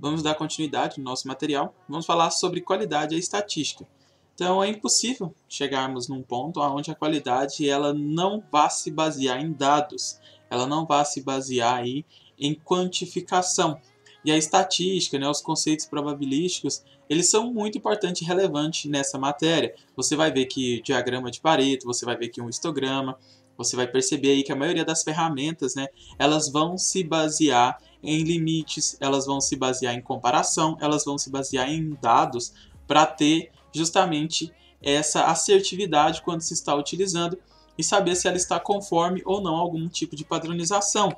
Vamos dar continuidade no nosso material. Vamos falar sobre qualidade e estatística. Então é impossível chegarmos num ponto onde a qualidade ela não vá se basear em dados, ela não vá se basear aí em quantificação. E a estatística, né, os conceitos probabilísticos, eles são muito importantes e relevantes nessa matéria. Você vai ver que diagrama de Pareto, você vai ver que um histograma, você vai perceber aí que a maioria das ferramentas, né, elas vão se basear em limites, elas vão se basear em comparação, elas vão se basear em dados para ter justamente essa assertividade quando se está utilizando e saber se ela está conforme ou não a algum tipo de padronização.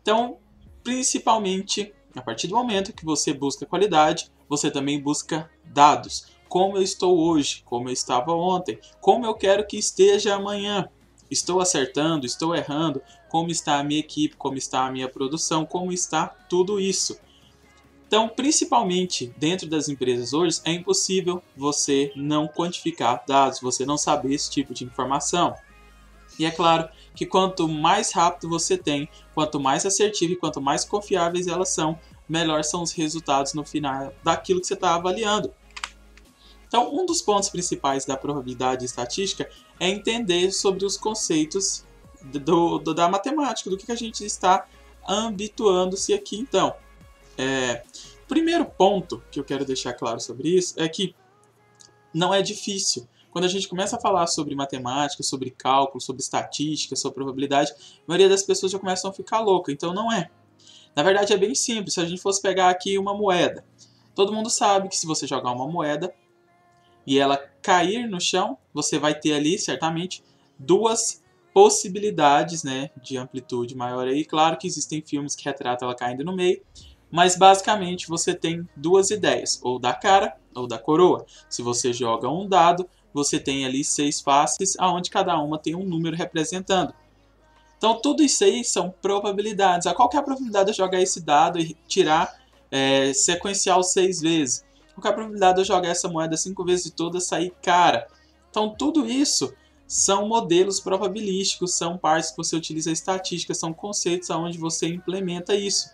Então, principalmente, a partir do momento que você busca qualidade, você também busca dados. Como eu estou hoje, como eu estava ontem, como eu quero que esteja amanhã. Estou acertando, estou errando, como está a minha equipe, como está a minha produção, como está tudo isso. Então, principalmente dentro das empresas hoje, é impossível você não quantificar dados, você não saber esse tipo de informação. E é claro que quanto mais rápido você tem, quanto mais assertivo e quanto mais confiáveis elas são, melhor são os resultados no final daquilo que você está avaliando. Então, um dos pontos principais da probabilidade estatística é entender sobre os conceitos da matemática, do que a gente está habituando-se aqui então. Primeiro ponto que eu quero deixar claro sobre isso é que não é difícil. Quando a gente começa a falar sobre matemática, sobre cálculo, sobre estatística, sobre probabilidade, a maioria das pessoas já começam a ficar louca, então não é. Na verdade é bem simples, se a gente fosse pegar aqui uma moeda. Todo mundo sabe que se você jogar uma moeda e ela cair no chão, você vai ter ali, certamente, duas possibilidades, né, de amplitude maior aí. Claro que existem filmes que retratam ela caindo no meio, mas basicamente você tem duas ideias, ou da cara ou da coroa. Se você joga um dado, você tem ali 6 faces, onde cada uma tem um número representando. Então tudo isso aí são probabilidades. Qual que é a probabilidade de eu jogar esse dado e tirar sequencial 6 vezes? Qual que é a probabilidade de eu jogar essa moeda 5 vezes e toda sair cara? Então tudo isso são modelos probabilísticos, são partes que você utiliza a estatística, são conceitos onde você implementa isso,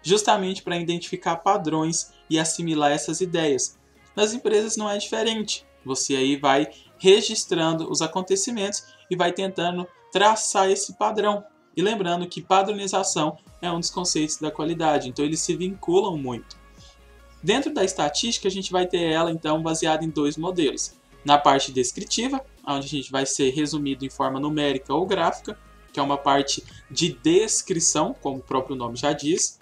justamente para identificar padrões e assimilar essas ideias. Nas empresas não é diferente. Você aí vai registrando os acontecimentos e vai tentando traçar esse padrão. E lembrando que padronização é um dos conceitos da qualidade, então eles se vinculam muito. Dentro da estatística, a gente vai ter ela então baseada em 2 modelos. Na parte descritiva, onde a gente vai ser resumido em forma numérica ou gráfica, que é uma parte de descrição, como o próprio nome já diz.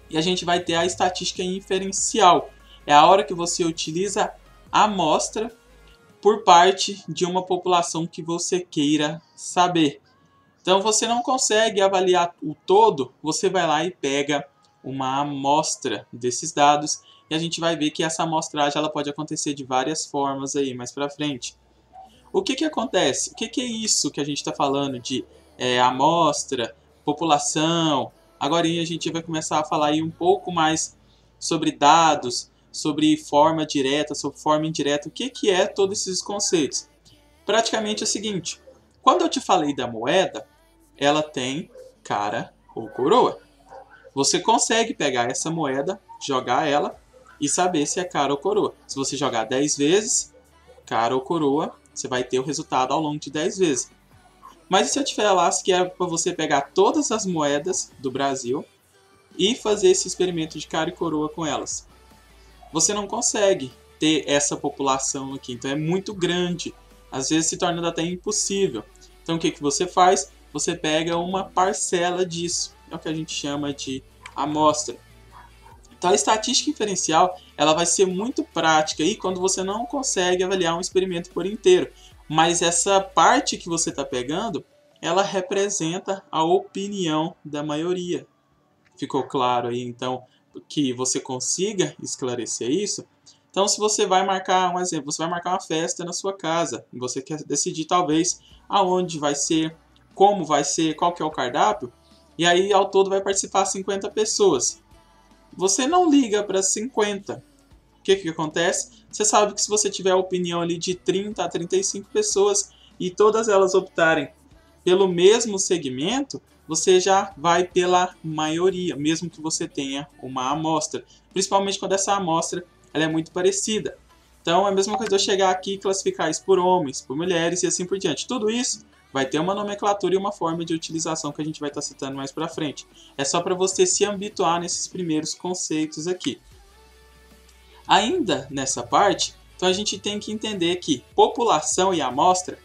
E a gente vai ter a estatística inferencial. É a hora que você utiliza a amostra por parte de uma população que você queira saber. Então você não consegue avaliar o todo, você vai lá e pega uma amostra desses dados e a gente vai ver que essa amostragem ela pode acontecer de várias formas aí mais para frente. O que acontece? O que é isso que a gente está falando de amostra, população? Agora a gente vai começar a falar aí um pouco mais sobre dados, sobre forma direta, sobre forma indireta. O que é todos esses conceitos? Praticamente é o seguinte, quando eu te falei da moeda, ela tem cara ou coroa. Você consegue pegar essa moeda, jogar ela e saber se é cara ou coroa. Se você jogar 10 vezes, cara ou coroa, você vai ter o resultado ao longo de 10 vezes. Mas e se eu te falasse que é para você pegar todas as moedas do Brasil e fazer esse experimento de cara e coroa com elas? Você não consegue ter essa população aqui, então é muito grande. Às vezes se torna até impossível. Então o que você faz? Você pega uma parcela disso. É o que a gente chama de amostra. Então a estatística inferencial ela vai ser muito prática aí quando você não consegue avaliar um experimento por inteiro. Mas essa parte que você está pegando, ela representa a opinião da maioria. Ficou claro aí então que você consiga esclarecer isso? Então se você vai marcar um exemplo, você vai marcar uma festa na sua casa, e você quer decidir talvez aonde vai ser, como vai ser, qual que é o cardápio, e aí ao todo vai participar 50 pessoas. Você não liga para 50. O que acontece? Você sabe que se você tiver a opinião ali de 30 a 35 pessoas e todas elas optarem pelo mesmo segmento, você já vai pela maioria, mesmo que você tenha uma amostra. Principalmente quando essa amostra ela é muito parecida. Então é a mesma coisa eu chegar aqui e classificar isso por homens, por mulheres e assim por diante. Tudo isso vai ter uma nomenclatura e uma forma de utilização que a gente vai estar citando mais para frente. É só para você se habituar nesses primeiros conceitos aqui. Ainda nessa parte, então a gente tem que entender que população e amostra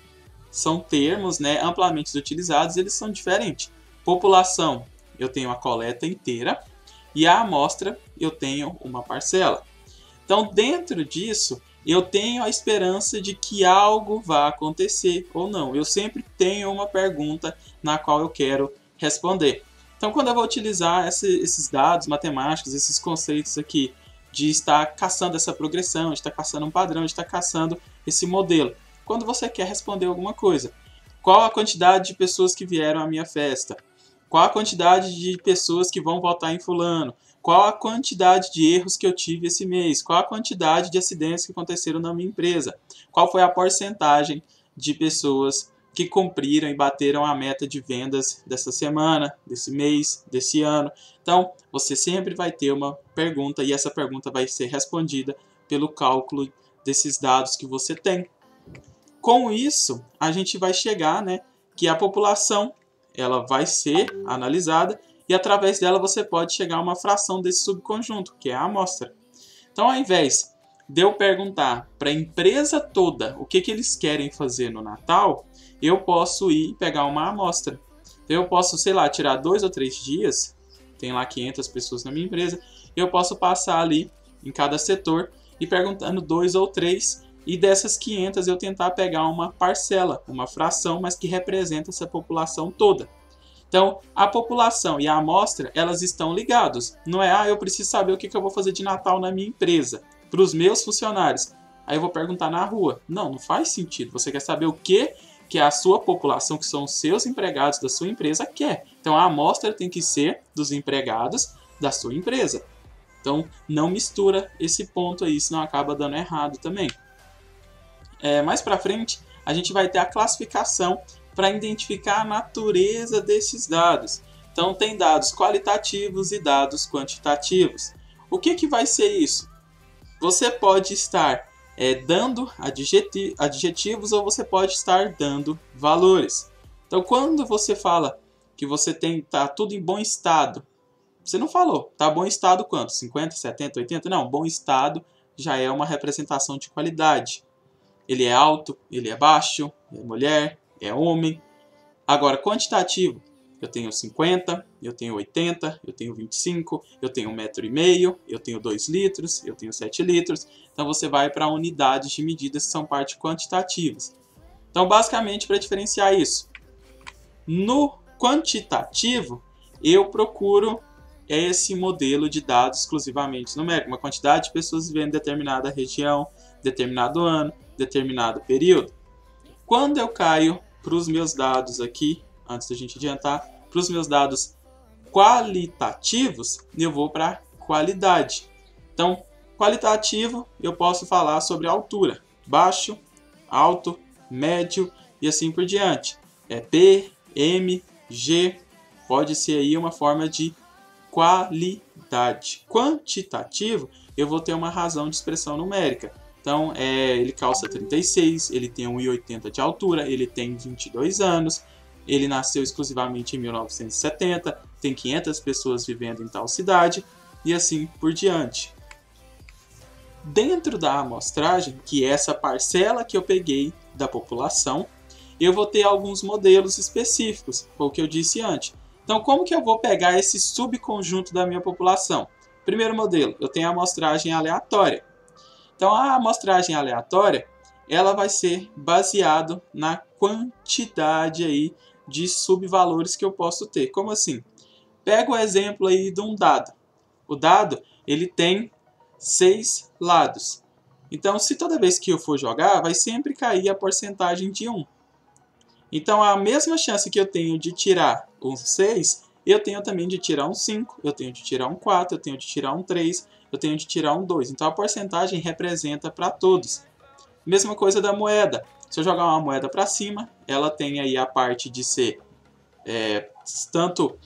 são termos, né, amplamente utilizados, eles são diferentes. População, eu tenho a coleta inteira, e a amostra, eu tenho uma parcela. Então, dentro disso, eu tenho a esperança de que algo vá acontecer ou não. Eu sempre tenho uma pergunta na qual eu quero responder. Então, quando eu vou utilizar esses dados matemáticos, esses conceitos aqui, de estar caçando essa progressão, de estar caçando um padrão, de estar caçando esse modelo. Quando você quer responder alguma coisa, qual a quantidade de pessoas que vieram à minha festa? Qual a quantidade de pessoas que vão votar em fulano? Qual a quantidade de erros que eu tive esse mês? Qual a quantidade de acidentes que aconteceram na minha empresa? Qual foi a porcentagem de pessoas que cumpriram e bateram a meta de vendas dessa semana, desse mês, desse ano? Então, você sempre vai ter uma pergunta e essa pergunta vai ser respondida pelo cálculo desses dados que você tem. Com isso, a gente vai chegar, né, que a população ela vai ser analisada e através dela você pode chegar a uma fração desse subconjunto, que é a amostra. Então, ao invés de eu perguntar para a empresa toda o que eles querem fazer no Natal, eu posso ir pegar uma amostra. Então, eu posso, sei lá, tirar 2 ou 3 dias, tem lá 500 pessoas na minha empresa, eu posso passar ali em cada setor e perguntando 2 ou 3, e dessas 500 eu tentar pegar uma parcela, uma fração, mas que representa essa população toda. Então, a população e a amostra, elas estão ligadas. Não é, eu preciso saber o que eu vou fazer de Natal na minha empresa, para os meus funcionários. Aí eu vou perguntar na rua. Não, não faz sentido. Você quer saber o que a sua população, que são os seus empregados da sua empresa, quer. Então, a amostra tem que ser dos empregados da sua empresa. Então, não mistura esse ponto aí, senão acaba dando errado também. Mais para frente, a gente vai ter a classificação para identificar a natureza desses dados. Então, tem dados qualitativos e dados quantitativos. O que vai ser isso? Você pode estar dando adjetivos ou você pode estar dando valores. Então, quando você fala que você tá tudo em bom estado, você não falou, tá bom estado quanto? 50, 70, 80? Não, bom estado já é uma representação de qualidade. Ele é alto, ele é baixo, é mulher, é homem. Agora, quantitativo, eu tenho 50, eu tenho 80, eu tenho 25, eu tenho 1,5 m, eu tenho 2 litros, eu tenho 7 litros. Então, você vai para unidades de medidas que são parte quantitativas. Então, basicamente, para diferenciar isso, no quantitativo, eu procuro esse modelo de dados exclusivamente numérico, uma quantidade de pessoas vivendo em determinada região, determinado ano, determinado período. Quando eu caio para os meus dados aqui, antes da gente adiantar, para os meus dados qualitativos, eu vou para qualidade. Então, qualitativo, eu posso falar sobre altura, baixo, alto, médio e assim por diante. P, M, G, pode ser aí uma forma de qualidade. Quantitativo, eu vou ter uma razão de expressão numérica. Então, ele calça 36, ele tem 1,80 de altura, ele tem 22 anos, ele nasceu exclusivamente em 1970, tem 500 pessoas vivendo em tal cidade, e assim por diante. Dentro da amostragem, que é essa parcela que eu peguei da população, eu vou ter alguns modelos específicos, foi o que eu disse antes. Então, como que eu vou pegar esse subconjunto da minha população? Primeiro modelo, eu tenho a amostragem aleatória. Então, a amostragem aleatória, ela vai ser baseada na quantidade aí de subvalores que eu posso ter. Como assim? Pega o exemplo aí de um dado. O dado, ele tem 6 lados. Então, se toda vez que eu for jogar, vai sempre cair a porcentagem de 1. Então, a mesma chance que eu tenho de tirar um 6, eu tenho também de tirar um 5, eu tenho de tirar um 4, eu tenho de tirar um 3, eu tenho de tirar um 2. Então, a porcentagem representa para todos. Mesma coisa da moeda. Se eu jogar uma moeda para cima, ela tem aí a parte de ser tanto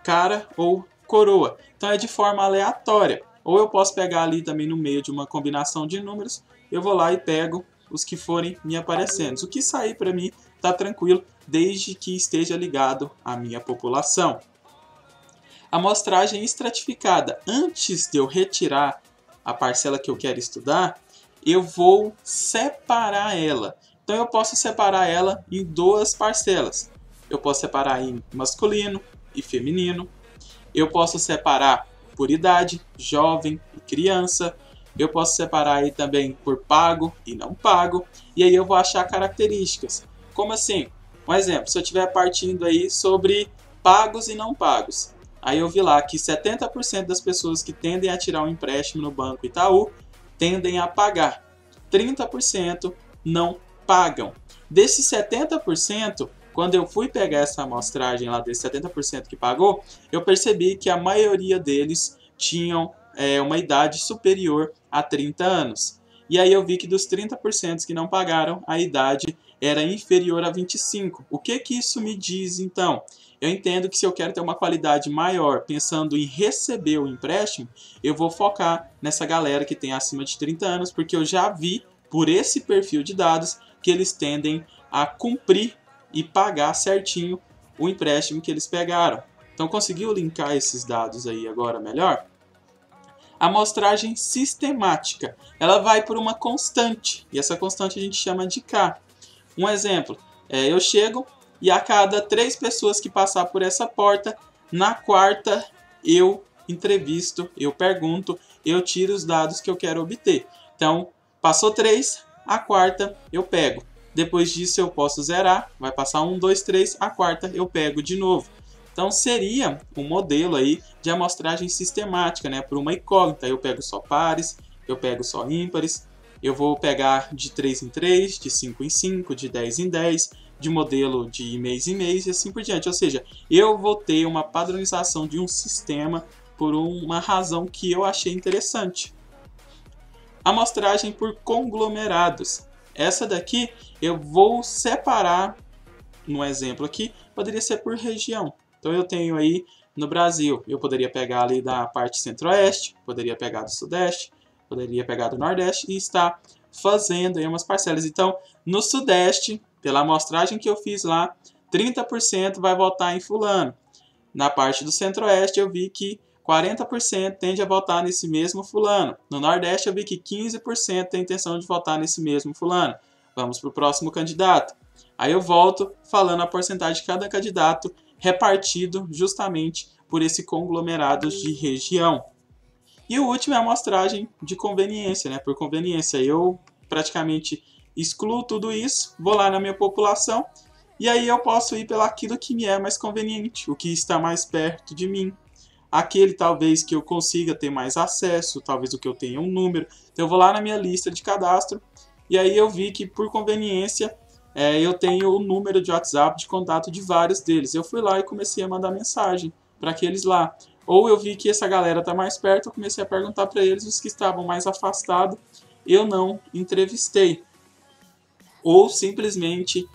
cara ou coroa. Então é de forma aleatória. Ou eu posso pegar ali também no meio de uma combinação de números, eu vou lá e pego os que forem me aparecendo. O que sair para mim está tranquilo, desde que esteja ligado à minha população. Amostragem estratificada. Antes de eu retirar a parcela que eu quero estudar, eu vou separar ela. Então eu posso separar ela em duas parcelas. Eu posso separar em masculino e feminino. Eu posso separar por idade, jovem e criança. Eu posso separar aí também por pago e não pago. E aí eu vou achar características. Como assim? Um exemplo, se eu estiver partindo aí sobre pagos e não pagos. Aí eu vi lá que 70% das pessoas que tendem a tirar um empréstimo no Banco Itaú tendem a pagar. 30% não pagam. Desses 70%, quando eu fui pegar essa amostragem lá desses 70% que pagou, eu percebi que a maioria deles tinham uma idade superior a 30 anos. E aí eu vi que dos 30% que não pagaram, a idade era inferior a 25. O que isso me diz então? Eu entendo que se eu quero ter uma qualidade maior, pensando em receber o empréstimo, eu vou focar nessa galera que tem acima de 30 anos, porque eu já vi, por esse perfil de dados, que eles tendem a cumprir e pagar certinho o empréstimo que eles pegaram. Então conseguiu linkar esses dados aí agora melhor? A amostragem sistemática, ela vai por uma constante, e essa constante a gente chama de K. Um exemplo, eu chego e a cada 3 pessoas que passar por essa porta, na quarta eu entrevisto, eu pergunto, eu tiro os dados que eu quero obter. Então, passou 3, a quarta eu pego. Depois disso eu posso zerar, vai passar 1, 2, 3, a quarta eu pego de novo. Então seria um modelo aí de amostragem sistemática, né? Por uma incógnita. Eu pego só pares, eu pego só ímpares, eu vou pegar de 3 em 3, de 5 em 5, de 10 em 10, de modelo de mês em mês e assim por diante. Ou seja, eu vou ter uma padronização de um sistema por uma razão que eu achei interessante. Amostragem por conglomerados. Essa daqui eu vou separar, no exemplo aqui, poderia ser por região. Então eu tenho aí no Brasil, eu poderia pegar ali da parte centro-oeste, poderia pegar do sudeste, poderia pegar do nordeste e estar fazendo aí umas parcelas. Então, no sudeste, pela amostragem que eu fiz lá, 30% vai votar em fulano. Na parte do centro-oeste eu vi que 40% tende a votar nesse mesmo fulano. No nordeste eu vi que 15% tem intenção de votar nesse mesmo fulano. Vamos para o próximo candidato. Aí eu volto falando a porcentagem de cada candidato repartido justamente por esse conglomerado de região. E o último é a amostragem de conveniência, né? Por conveniência, eu praticamente excluo tudo isso, vou lá na minha população e aí eu posso ir pelo aquilo que me é mais conveniente, o que está mais perto de mim. Aquele talvez que eu consiga ter mais acesso, talvez o que eu tenha um número. Então eu vou lá na minha lista de cadastro e aí eu vi que por conveniência eu tenho o número de WhatsApp de contato de vários deles. Eu fui lá e comecei a mandar mensagem para aqueles lá. Ou eu vi que essa galera está mais perto, eu comecei a perguntar para eles, os que estavam mais afastados, eu não entrevistei. Ou simplesmente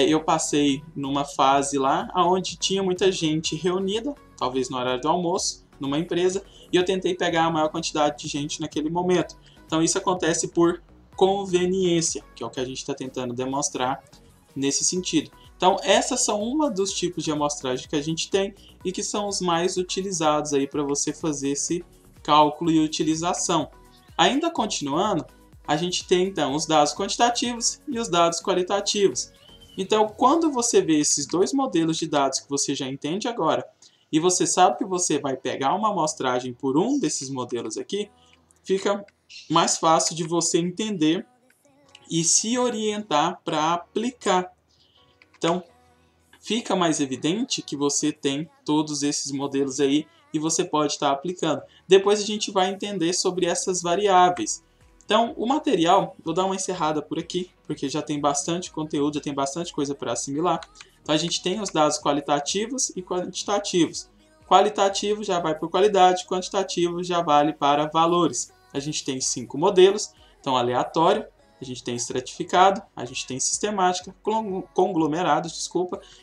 eu passei numa fase lá onde tinha muita gente reunida, talvez no horário do almoço, numa empresa, e eu tentei pegar a maior quantidade de gente naquele momento. Então isso acontece por conveniência, que é o que a gente está tentando demonstrar nesse sentido. Então, essas são uma dos tipos de amostragem que a gente tem e que são os mais utilizados aí para você fazer esse cálculo e utilização. Ainda continuando, a gente tem então os dados quantitativos e os dados qualitativos. Então, quando você vê esses dois modelos de dados que você já entende agora e você sabe que você vai pegar uma amostragem por um desses modelos aqui, fica mais fácil de você entender e se orientar para aplicar. Então, fica mais evidente que você tem todos esses modelos aí e você pode estar aplicando. Depois a gente vai entender sobre essas variáveis. Então, o material, vou dar uma encerrada por aqui, porque já tem bastante conteúdo, já tem bastante coisa para assimilar. Então, a gente tem os dados qualitativos e quantitativos. Qualitativo já vai por qualidade, quantitativo já vale para valores. A gente tem 5 modelos, então aleatório, a gente tem estratificado, a gente tem sistemática, conglomerados,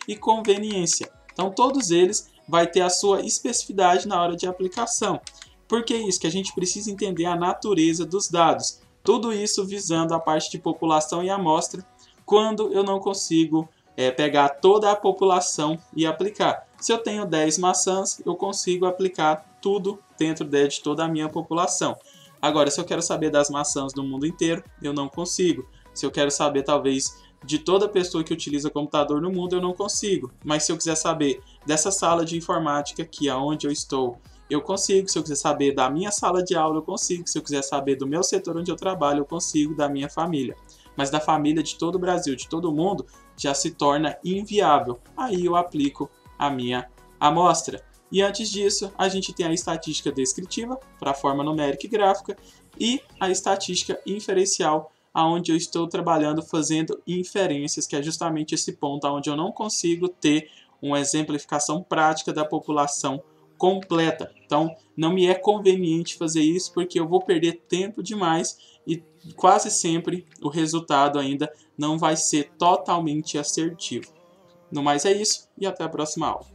e conveniência. Então todos eles vai ter a sua especificidade na hora de aplicação. Por que isso? Que a gente precisa entender a natureza dos dados. Tudo isso visando a parte de população e amostra, quando eu não consigo pegar toda a população e aplicar. Se eu tenho 10 maçãs, eu consigo aplicar tudo dentro de toda a minha população. Agora, se eu quero saber das maçãs do mundo inteiro, eu não consigo. Se eu quero saber, talvez, de toda pessoa que utiliza computador no mundo, eu não consigo. Mas se eu quiser saber dessa sala de informática aqui, aonde eu estou, eu consigo. Se eu quiser saber da minha sala de aula, eu consigo. Se eu quiser saber do meu setor onde eu trabalho, eu consigo, da minha família. Mas da família de todo o Brasil, de todo mundo, já se torna inviável. Aí eu aplico a minha amostra. E antes disso, a gente tem a estatística descritiva, para a forma numérica e gráfica, e a estatística inferencial, onde eu estou trabalhando fazendo inferências, que é justamente esse ponto onde eu não consigo ter uma exemplificação prática da população completa. Então, não me é conveniente fazer isso, porque eu vou perder tempo demais e quase sempre o resultado ainda não vai ser totalmente assertivo. No mais é isso, e até a próxima aula.